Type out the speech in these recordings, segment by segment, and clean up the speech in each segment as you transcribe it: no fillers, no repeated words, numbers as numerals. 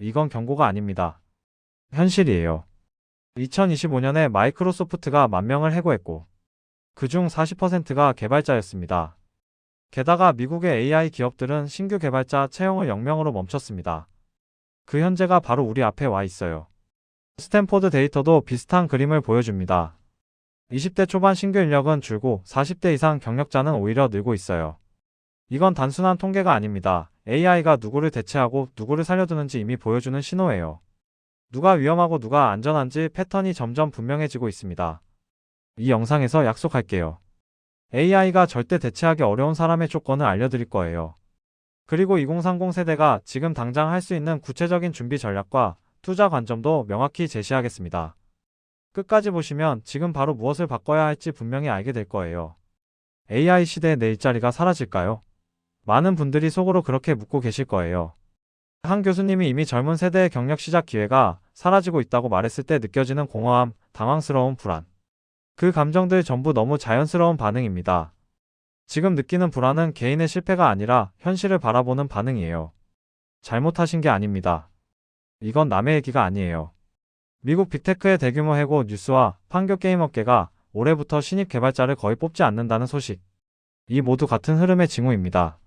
이건 경고가 아닙니다. 현실이에요. 2025년에 마이크로소프트가 10,000명을 해고했고 그중 40%가 개발자였습니다. 게다가 미국의 AI 기업들은 신규 개발자 채용을 0명으로 멈췄습니다. 그 현재가 바로 우리 앞에 와 있어요. 스탠포드 데이터도 비슷한 그림을 보여줍니다. 20대 초반 신규 인력은 줄고 40대 이상 경력자는 오히려 늘고 있어요. 이건 단순한 통계가 아닙니다. AI가 누구를 대체하고 누구를 살려두는지 이미 보여주는 신호예요. 누가 위험하고 누가 안전한지 패턴이 점점 분명해지고 있습니다. 이 영상에서 약속할게요. AI가 절대 대체하기 어려운 사람의 조건을 알려드릴 거예요. 그리고 2030 세대가 지금 당장 할 수 있는 구체적인 준비 전략과 투자 관점도 명확히 제시하겠습니다. 끝까지 보시면 지금 바로 무엇을 바꿔야 할지 분명히 알게 될 거예요. AI 시대의 내 일자리가 사라질까요? 많은 분들이 속으로 그렇게 묻고 계실 거예요. 한 교수님이 이미 젊은 세대의 경력 시작 기회가 사라지고 있다고 말했을 때 느껴지는 공허함, 당황스러움, 불안. 그 감정들 전부 너무 자연스러운 반응입니다. 지금 느끼는 불안은 개인의 실패가 아니라 현실을 바라보는 반응이에요. 잘못하신 게 아닙니다. 이건 남의 얘기가 아니에요. 미국 빅테크의 대규모 해고 뉴스와 판교 게임 업계가 올해부터 신입 개발자를 거의 뽑지 않는다는 소식. 이 모두 같은 흐름의 징후입니다.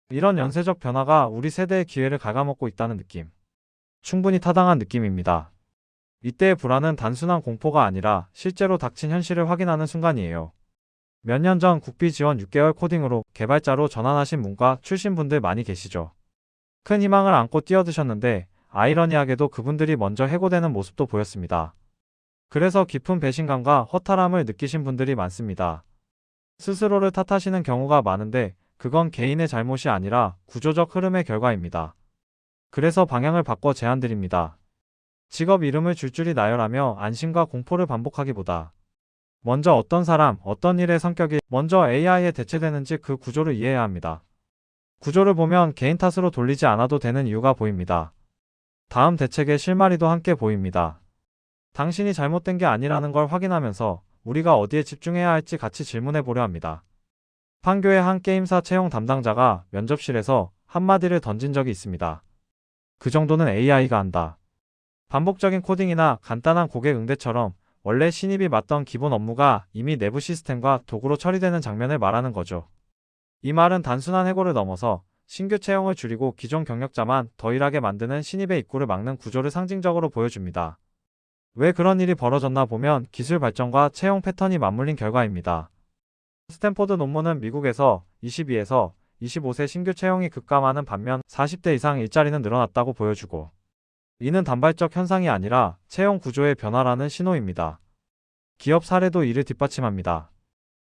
이런 연쇄적 변화가 우리 세대의 기회를 갉아먹고 있다는 느낌. 충분히 타당한 느낌입니다. 이때의 불안은 단순한 공포가 아니라 실제로 닥친 현실을 확인하는 순간이에요. 몇 년 전 국비 지원 6개월 코딩으로 개발자로 전환하신 문과 출신 분들 많이 계시죠. 큰 희망을 안고 뛰어드셨는데 아이러니하게도 그분들이 먼저 해고되는 모습도 보였습니다. 그래서 깊은 배신감과 허탈함을 느끼신 분들이 많습니다. 스스로를 탓하시는 경우가 많은데 그건 개인의 잘못이 아니라 구조적 흐름의 결과입니다. 그래서 방향을 바꿔 제안드립니다. 직업 이름을 줄줄이 나열하며 안심과 공포를 반복하기보다 먼저 어떤 사람, 어떤 일의 성격이 먼저 AI에 대체되는지 그 구조를 이해해야 합니다. 구조를 보면 개인 탓으로 돌리지 않아도 되는 이유가 보입니다. 다음 대책의 실마리도 함께 보입니다. 당신이 잘못된 게 아니라는 걸 확인하면서 우리가 어디에 집중해야 할지 같이 질문해 보려 합니다. 판교의 한 게임사 채용 담당자가 면접실에서 한마디를 던진 적이 있습니다. 그 정도는 AI가 한다. 반복적인 코딩이나 간단한 고객 응대처럼 원래 신입이 맡던 기본 업무가 이미 내부 시스템과 도구로 처리되는 장면을 말하는 거죠. 이 말은 단순한 해고를 넘어서 신규 채용을 줄이고 기존 경력자만 더 일하게 만드는 신입의 입구를 막는 구조를 상징적으로 보여줍니다. 왜 그런 일이 벌어졌나 보면 기술 발전과 채용 패턴이 맞물린 결과입니다. 스탠포드 논문은 미국에서 22에서 25세 신규 채용이 급감하는 반면 40대 이상 일자리는 늘어났다고 보여주고 이는 단발적 현상이 아니라 채용 구조의 변화라는 신호입니다. 기업 사례도 이를 뒷받침합니다.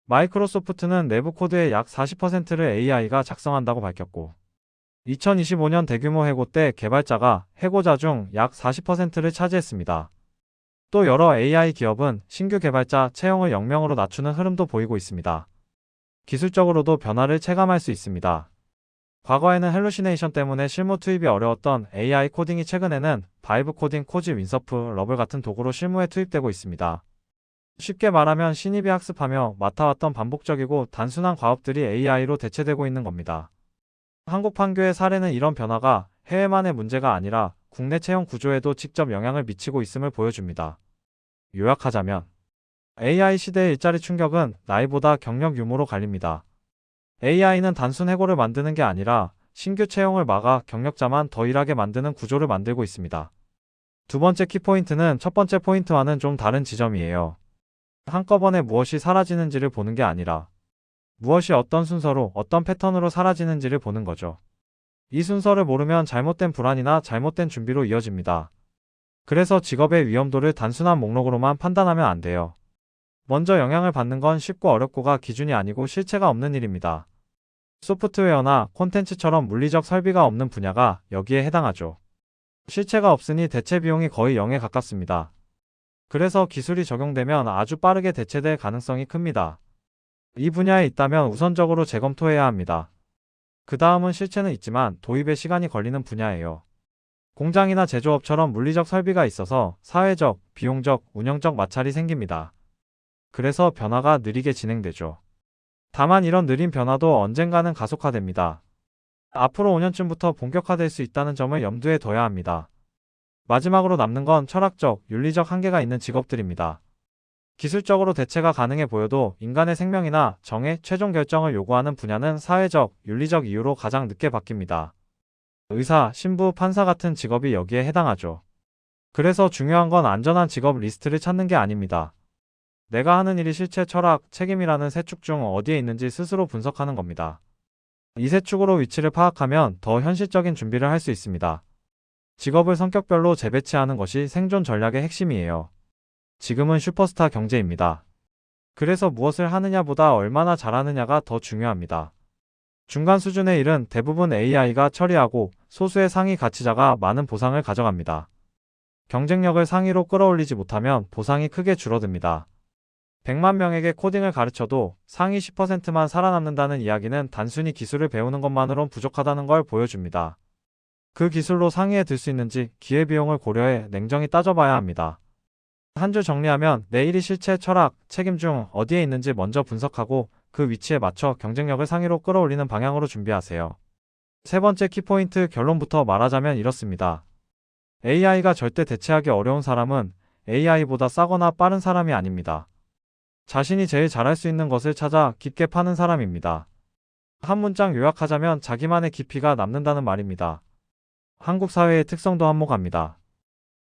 마이크로소프트는 내부 코드의 약 40%를 AI가 작성한다고 밝혔고 2025년 대규모 해고 때 개발자가 해고자 중 약 40%를 차지했습니다. 또 여러 AI 기업은 신규 개발자 채용을 0명으로 낮추는 흐름도 보이고 있습니다. 기술적으로도 변화를 체감할 수 있습니다. 과거에는 헬루시네이션 때문에 실무 투입이 어려웠던 AI 코딩이 최근에는 바이브 코딩, 코지, 윈서프, 러블 같은 도구로 실무에 투입되고 있습니다. 쉽게 말하면 신입이 학습하며 맡아왔던 반복적이고 단순한 과업들이 AI로 대체되고 있는 겁니다. 한국 판교의 사례는 이런 변화가 해외만의 문제가 아니라 국내 채용 구조에도 직접 영향을 미치고 있음을 보여줍니다. 요약하자면 AI 시대의 일자리 충격은 나이보다 경력 유무로 갈립니다. AI는 단순 해고를 만드는 게 아니라 신규 채용을 막아 경력자만 더 일하게 만드는 구조를 만들고 있습니다. 두 번째 키포인트는 첫 번째 포인트와는 좀 다른 지점이에요. 한꺼번에 무엇이 사라지는지를 보는 게 아니라 무엇이 어떤 순서로 어떤 패턴으로 사라지는지를 보는 거죠. 이 순서를 모르면 잘못된 불안이나 잘못된 준비로 이어집니다. 그래서 직업의 위험도를 단순한 목록으로만 판단하면 안 돼요. 먼저 영향을 받는 건 쉽고 어렵고가 기준이 아니고 실체가 없는 일입니다. 소프트웨어나 콘텐츠처럼 물리적 설비가 없는 분야가 여기에 해당하죠. 실체가 없으니 대체 비용이 거의 0에 가깝습니다. 그래서 기술이 적용되면 아주 빠르게 대체될 가능성이 큽니다. 이 분야에 있다면 우선적으로 재검토해야 합니다. 그 다음은 실체는 있지만 도입에 시간이 걸리는 분야예요. 공장이나 제조업처럼 물리적 설비가 있어서 사회적, 비용적, 운영적 마찰이 생깁니다. 그래서 변화가 느리게 진행되죠. 다만 이런 느린 변화도 언젠가는 가속화됩니다. 앞으로 5년쯤부터 본격화될 수 있다는 점을 염두에 둬야 합니다. 마지막으로 남는 건 철학적, 윤리적 한계가 있는 직업들입니다. 기술적으로 대체가 가능해 보여도 인간의 생명이나 정의, 최종 결정을 요구하는 분야는 사회적, 윤리적 이유로 가장 늦게 바뀝니다. 의사, 신부, 판사 같은 직업이 여기에 해당하죠. 그래서 중요한 건 안전한 직업 리스트를 찾는 게 아닙니다. 내가 하는 일이 실체, 철학, 책임이라는 세 축 중 어디에 있는지 스스로 분석하는 겁니다. 이 세 축으로 위치를 파악하면 더 현실적인 준비를 할 수 있습니다. 직업을 성격별로 재배치하는 것이 생존 전략의 핵심이에요. 지금은 슈퍼스타 경제입니다. 그래서 무엇을 하느냐보다 얼마나 잘하느냐가 더 중요합니다. 중간 수준의 일은 대부분 AI가 처리하고 소수의 상위 가치자가 많은 보상을 가져갑니다. 경쟁력을 상위로 끌어올리지 못하면 보상이 크게 줄어듭니다. 100만 명에게 코딩을 가르쳐도 상위 10%만 살아남는다는 이야기는 단순히 기술을 배우는 것만으론 부족하다는 걸 보여줍니다. 그 기술로 상위에 들 수 있는지 기회비용을 고려해 냉정히 따져봐야 합니다. 한 줄 정리하면 내 일이 실체, 철학, 책임 중 어디에 있는지 먼저 분석하고 그 위치에 맞춰 경쟁력을 상위로 끌어올리는 방향으로 준비하세요. 세 번째 키포인트 결론부터 말하자면 이렇습니다. AI가 절대 대체하기 어려운 사람은 AI보다 싸거나 빠른 사람이 아닙니다. 자신이 제일 잘할 수 있는 것을 찾아 깊게 파는 사람입니다. 한 문장 요약하자면 자기만의 깊이가 남는다는 말입니다. 한국 사회의 특성도 한몫합니다.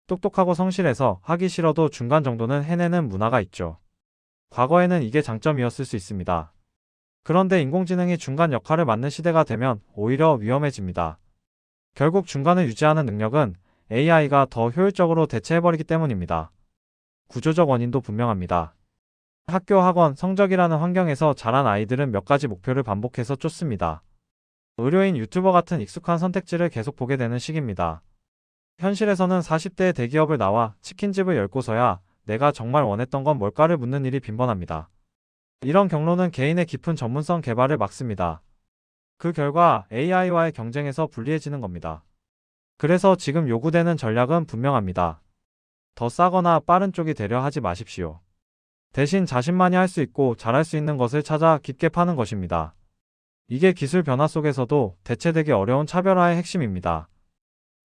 똑똑하고 성실해서 하기 싫어도 중간 정도는 해내는 문화가 있죠. 과거에는 이게 장점이었을 수 있습니다. 그런데 인공지능이 중간 역할을 맡는 시대가 되면 오히려 위험해집니다. 결국 중간을 유지하는 능력은 AI가 더 효율적으로 대체해버리기 때문입니다. 구조적 원인도 분명합니다. 학교, 학원, 성적이라는 환경에서 자란 아이들은 몇 가지 목표를 반복해서 쫓습니다. 의료인, 유튜버 같은 익숙한 선택지를 계속 보게 되는 시기입니다. 현실에서는 40대의 대기업을 나와 치킨집을 열고서야 내가 정말 원했던 건 뭘까를 묻는 일이 빈번합니다. 이런 경로는 개인의 깊은 전문성 개발을 막습니다. 그 결과 AI와의 경쟁에서 불리해지는 겁니다. 그래서 지금 요구되는 전략은 분명합니다. 더 싸거나 빠른 쪽이 되려 하지 마십시오. 대신 자신만이 할 수 있고 잘할 수 있는 것을 찾아 깊게 파는 것입니다. 이게 기술 변화 속에서도 대체되기 어려운 차별화의 핵심입니다.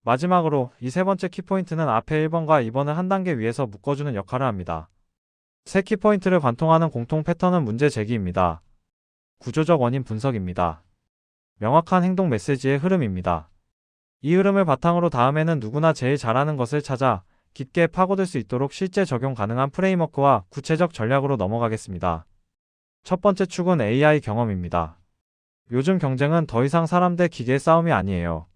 마지막으로 이 세 번째 키포인트는 앞에 1번과 2번을 한 단계 위에서 묶어주는 역할을 합니다. 세 키포인트를 관통하는 공통 패턴은 문제 제기입니다. 구조적 원인 분석입니다. 명확한 행동 메시지의 흐름입니다. 이 흐름을 바탕으로 다음에는 누구나 제일 잘하는 것을 찾아 깊게 파고들 수 있도록 실제 적용 가능한 프레임워크와 구체적 전략으로 넘어가겠습니다. 첫 번째 축은 AI 경험입니다. 요즘 경쟁은 더 이상 사람 대 기계의 싸움이 아니에요.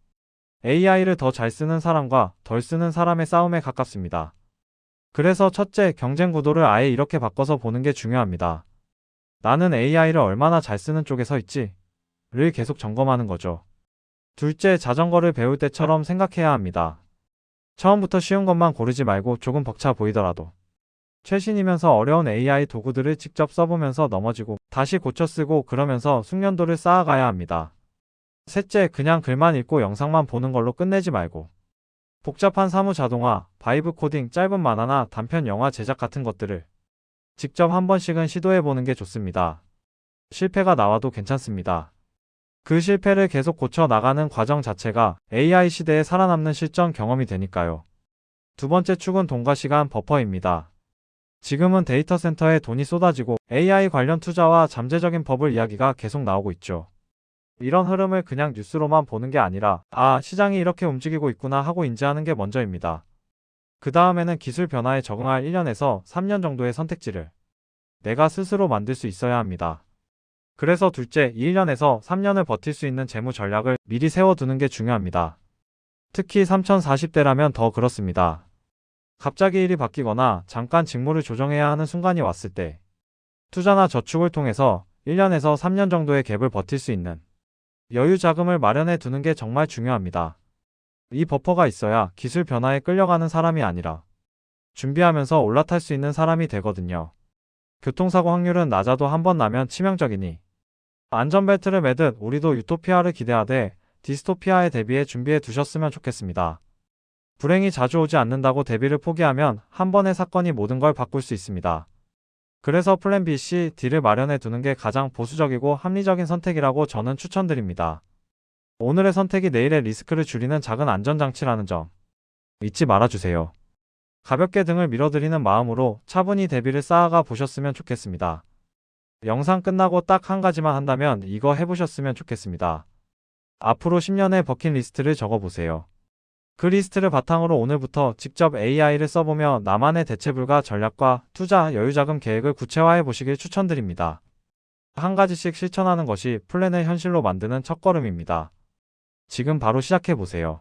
AI를 더 잘 쓰는 사람과 덜 쓰는 사람의 싸움에 가깝습니다. 그래서 첫째, 경쟁 구도를 아예 이렇게 바꿔서 보는 게 중요합니다. 나는 AI를 얼마나 잘 쓰는 쪽에 서 있지? 를 계속 점검하는 거죠. 둘째, 자전거를 배울 때처럼 생각해야 합니다. 처음부터 쉬운 것만 고르지 말고 조금 벅차 보이더라도 최신이면서 어려운 AI 도구들을 직접 써보면서 넘어지고 다시 고쳐 쓰고 그러면서 숙련도를 쌓아가야 합니다. 셋째, 그냥 글만 읽고 영상만 보는 걸로 끝내지 말고 복잡한 사무 자동화, 바이브 코딩, 짧은 만화나 단편 영화 제작 같은 것들을 직접 한 번씩은 시도해보는 게 좋습니다. 실패가 나와도 괜찮습니다. 그 실패를 계속 고쳐 나가는 과정 자체가 AI 시대에 살아남는 실전 경험이 되니까요. 두 번째 축은 돈과 시간 버퍼입니다. 지금은 데이터 센터에 돈이 쏟아지고 AI 관련 투자와 잠재적인 버블 이야기가 계속 나오고 있죠. 이런 흐름을 그냥 뉴스로만 보는 게 아니라 시장이 이렇게 움직이고 있구나 하고 인지하는 게 먼저입니다. 그 다음에는 기술 변화에 적응할 1년에서 3년 정도의 선택지를 내가 스스로 만들 수 있어야 합니다. 그래서 둘째, 1년에서 3년을 버틸 수 있는 재무 전략을 미리 세워두는 게 중요합니다. 특히 3040대라면 더 그렇습니다. 갑자기 일이 바뀌거나 잠깐 직무를 조정해야 하는 순간이 왔을 때 투자나 저축을 통해서 1년에서 3년 정도의 갭을 버틸 수 있는 여유 자금을 마련해 두는 게 정말 중요합니다. 이 버퍼가 있어야 기술 변화에 끌려가는 사람이 아니라 준비하면서 올라탈 수 있는 사람이 되거든요. 교통사고 확률은 낮아도 한 번 나면 치명적이니 안전벨트를 매듯 우리도 유토피아를 기대하되 디스토피아에 대비해 준비해 두셨으면 좋겠습니다. 불행이 자주 오지 않는다고 대비를 포기하면 한 번의 사건이 모든 걸 바꿀 수 있습니다. 그래서 플랜 B, C, D를 마련해 두는 게 가장 보수적이고 합리적인 선택이라고 저는 추천드립니다. 오늘의 선택이 내일의 리스크를 줄이는 작은 안전장치라는 점 잊지 말아주세요. 가볍게 등을 밀어드리는 마음으로 차분히 대비를 쌓아가 보셨으면 좋겠습니다. 영상 끝나고 딱 한 가지만 한다면 이거 해보셨으면 좋겠습니다. 앞으로 10년의 버킷리스트를 적어보세요. 그 리스트를 바탕으로 오늘부터 직접 AI를 써보며 나만의 대체불가 전략과 투자 여유자금 계획을 구체화해 보시길 추천드립니다. 한 가지씩 실천하는 것이 플랜을 현실로 만드는 첫걸음입니다. 지금 바로 시작해 보세요.